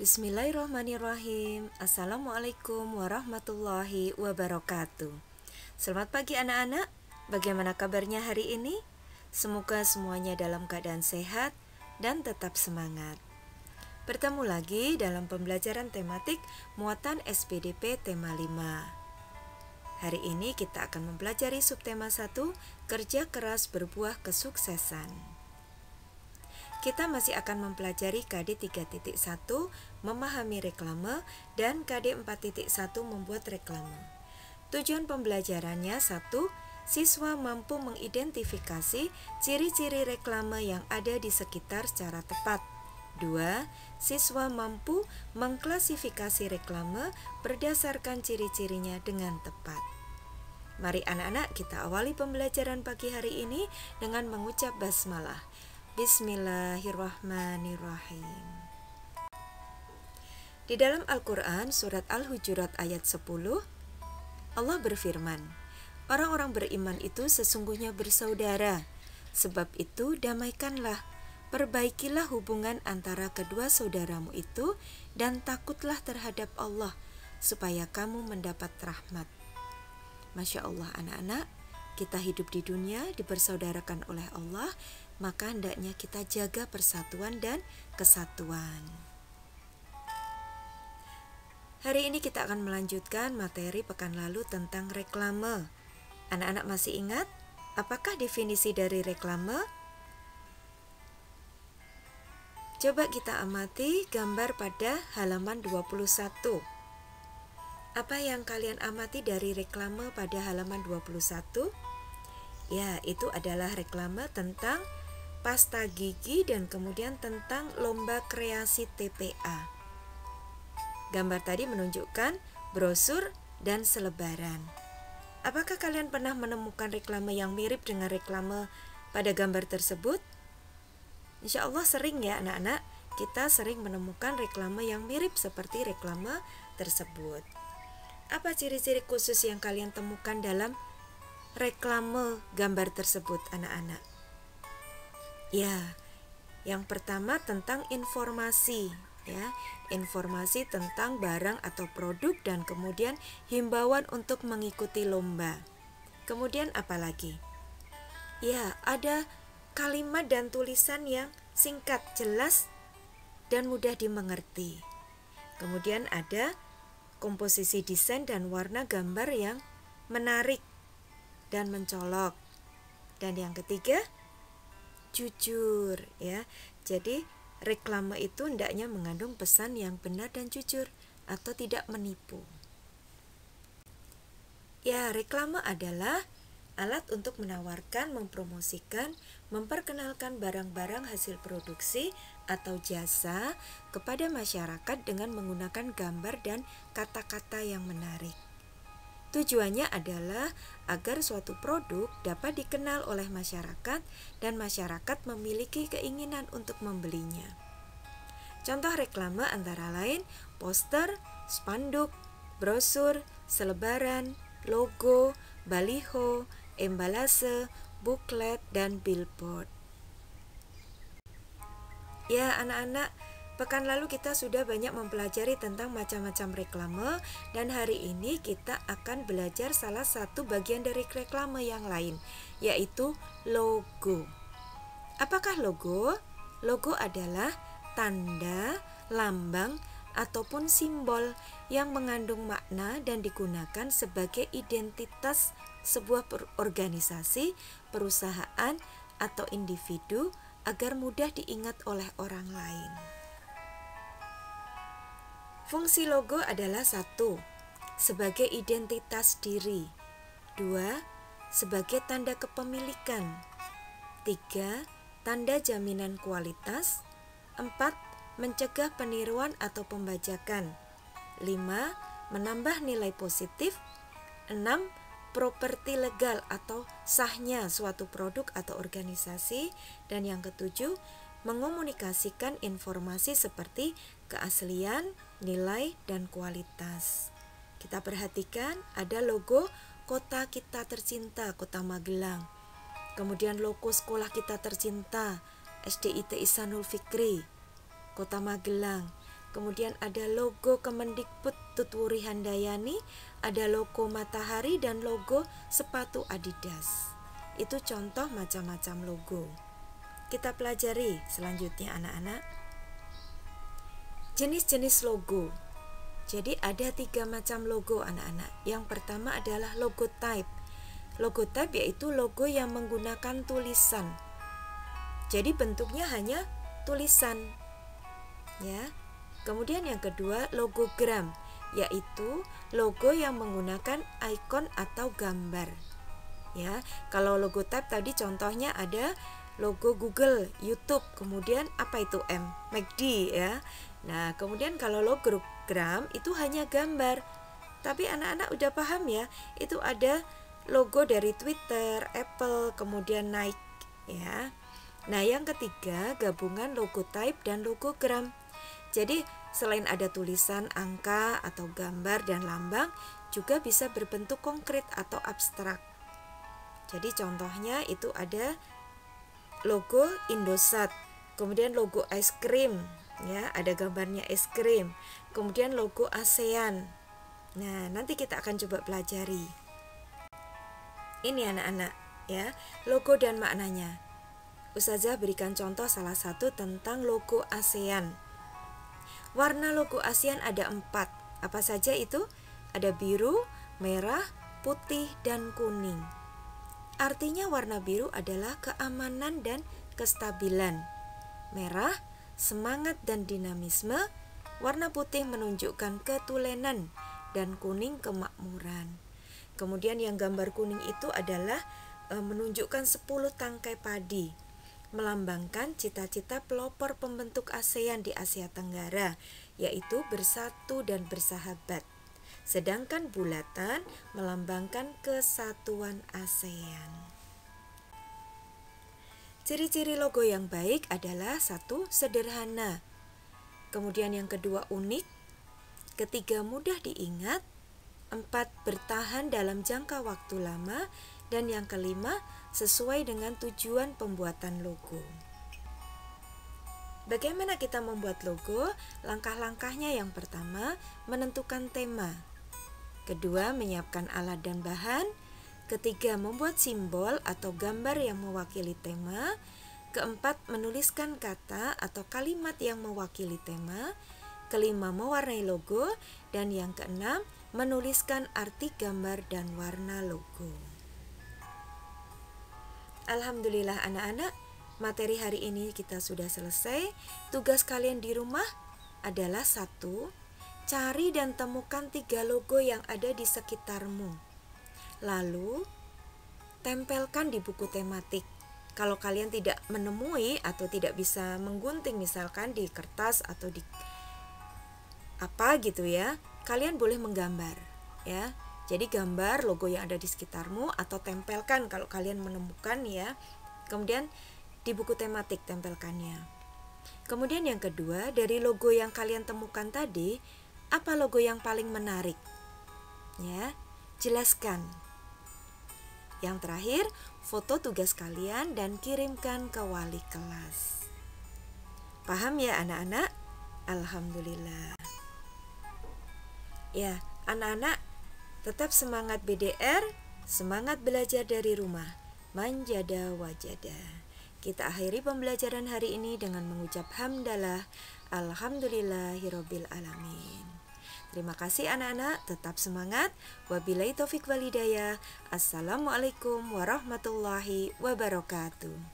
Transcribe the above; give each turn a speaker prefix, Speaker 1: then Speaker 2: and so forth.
Speaker 1: Bismillahirrahmanirrahim. Assalamualaikum warahmatullahi wabarakatuh. Selamat pagi anak-anak. Bagaimana kabarnya hari ini? Semoga semuanya dalam keadaan sehat dan tetap semangat. Bertemu lagi dalam pembelajaran tematik muatan SPDP tema 5. Hari ini kita akan mempelajari subtema 1, kerja keras berbuah kesuksesan. Kita masih akan mempelajari KD 3.1, memahami reklame, dan KD 4.1, membuat reklame. Tujuan pembelajarannya: 1. Siswa mampu mengidentifikasi ciri-ciri reklame yang ada di sekitar secara tepat. 2. Siswa mampu mengklasifikasi reklame berdasarkan ciri-cirinya dengan tepat. Mari anak-anak kita awali pembelajaran pagi hari ini dengan mengucap basmalah. Bismillahirrahmanirrahim. Di dalam Al-Quran, surat Al-Hujurat ayat 10, Allah berfirman, orang-orang beriman itu sesungguhnya bersaudara. Sebab itu damaikanlah, perbaikilah hubungan antara kedua saudaramu itu, dan takutlah terhadap Allah, supaya kamu mendapat rahmat. Masya Allah anak-anak, kita hidup di dunia dipersaudarakan oleh Allah, maka hendaknya kita jaga persatuan dan kesatuan. Hari ini kita akan melanjutkan materi pekan lalu tentang reklame. Anak-anak masih ingat? Apakah definisi dari reklame? Coba kita amati gambar pada halaman 21. Apa yang kalian amati dari reklame pada halaman 21? Ya, itu adalah reklame tentang pasta gigi dan kemudian tentang lomba kreasi TPA. Gambar tadi menunjukkan brosur dan selebaran. Apakah kalian pernah menemukan reklame yang mirip dengan reklame pada gambar tersebut? Insya Allah sering ya anak-anak, kita sering menemukan reklame yang mirip seperti reklame tersebut. Apa ciri-ciri khusus yang kalian temukan dalam reklame gambar tersebut anak-anak? Ya, yang pertama tentang informasi, ya, informasi tentang barang atau produk dan kemudian himbauan untuk mengikuti lomba. Kemudian apa lagi? Ya, ada kalimat dan tulisan yang singkat, jelas, dan mudah dimengerti. Kemudian ada komposisi desain dan warna gambar yang menarik dan mencolok. Dan yang ketiga, jujur, ya. Jadi reklame itu hendaknya mengandung pesan yang benar dan jujur atau tidak menipu. Ya, reklame adalah alat untuk menawarkan, mempromosikan, memperkenalkan barang-barang hasil produksi atau jasa kepada masyarakat dengan menggunakan gambar dan kata-kata yang menarik. Tujuannya adalah agar suatu produk dapat dikenal oleh masyarakat dan masyarakat memiliki keinginan untuk membelinya. Contoh reklame antara lain poster, spanduk, brosur, selebaran, logo, baliho, embalase, buklet, dan billboard. Ya anak-anak, pekan lalu kita sudah banyak mempelajari tentang macam-macam reklame, dan hari ini kita akan belajar salah satu bagian dari reklame yang lain, yaitu logo. Apakah logo? Logo adalah tanda, lambang, ataupun simbol yang mengandung makna dan digunakan sebagai identitas sebuah organisasi, perusahaan, atau individu agar mudah diingat oleh orang lain. Fungsi logo adalah 1. Sebagai identitas diri. 2. Sebagai tanda kepemilikan. 3. Tanda jaminan kualitas. 4. Mencegah peniruan atau pembajakan. 5. Menambah nilai positif. 6. Properti legal atau sahnya suatu produk atau organisasi. Dan yang ketujuh, mengomunikasikan informasi seperti keaslian, nilai, dan kualitas. Kita perhatikan ada logo kota kita tercinta, Kota Magelang. Kemudian logo sekolah kita tercinta, SDIT Ihsanul Fikri, Kota Magelang. kemudian ada logo Kemendikbud Tutwuri Handayani, ada logo matahari dan logo sepatu Adidas. Itu contoh macam-macam logo. Kita pelajari selanjutnya anak-anak. Jenis-jenis logo. Jadi ada 3 macam logo anak-anak. Yang pertama adalah logo type. Logo type yaitu logo yang menggunakan tulisan. Jadi bentuknya hanya tulisan. Ya. Kemudian yang kedua logogram, yaitu logo yang menggunakan ikon atau gambar. Ya, kalau logo type tadi contohnya ada logo Google, YouTube, kemudian apa itu McD ya. Nah, kemudian kalau logogram itu hanya gambar. Tapi anak-anak udah paham ya, itu ada logo dari Twitter, Apple, kemudian Nike ya. Nah, yang ketiga gabungan logo type dan logogram. Jadi, selain ada tulisan, angka atau gambar dan lambang, juga bisa berbentuk konkret atau abstrak. Jadi contohnya itu ada logo Indosat, kemudian logo es krim, ya, ada gambarnya es krim, kemudian logo ASEAN. Nah, nanti kita akan coba pelajari. Ini anak-anak, ya, logo dan maknanya. Ustazah berikan contoh salah satu tentang logo ASEAN. Warna logo ASEAN ada 4. Apa saja itu? Ada biru, merah, putih, dan kuning. Artinya warna biru adalah keamanan dan kestabilan. Merah, semangat dan dinamisme. Warna putih menunjukkan ketulenan dan kuning kemakmuran. Kemudian yang gambar kuning itu adalah menunjukkan 10 tangkai padi, melambangkan cita-cita pelopor pembentuk ASEAN di Asia Tenggara, yaitu bersatu dan bersahabat. Sedangkan bulatan melambangkan kesatuan ASEAN. Ciri-ciri logo yang baik adalah 1. Sederhana. Kemudian yang kedua unik. Ketiga mudah diingat. 4. Bertahan dalam jangka waktu lama. Dan yang kelima sesuai dengan tujuan pembuatan logo. Bagaimana kita membuat logo? Langkah-langkahnya yang pertama, menentukan tema. Kedua, menyiapkan alat dan bahan. Ketiga, membuat simbol atau gambar yang mewakili tema. Keempat, menuliskan kata atau kalimat yang mewakili tema. Kelima, mewarnai logo. Dan yang keenam, menuliskan arti gambar dan warna logo. Alhamdulillah anak-anak, materi hari ini kita sudah selesai. Tugas kalian di rumah adalah 1. Cari dan temukan 3 logo yang ada di sekitarmu. Lalu, tempelkan di buku tematik. Kalau kalian tidak menemui atau tidak bisa menggunting misalkan di kertas atau di apa gitu ya, kalian boleh menggambar ya. Jadi gambar logo yang ada di sekitarmu atau tempelkan kalau kalian menemukan ya. Kemudian di buku tematik tempelkannya. Kemudian yang kedua, dari logo yang kalian temukan tadi, apa logo yang paling menarik? Ya, jelaskan. Yang terakhir, foto tugas kalian dan kirimkan ke wali kelas. Paham ya anak-anak? Alhamdulillah. Ya, anak-anak tetap semangat BDR, semangat belajar dari rumah. Manjada wajada. Kita akhiri pembelajaran hari ini dengan mengucap hamdalah, alhamdulillahirabbil alamin. Terima kasih anak-anak, tetap semangat. Wabillahi taufik wal hidayah. Assalamualaikum warahmatullahi wabarakatuh.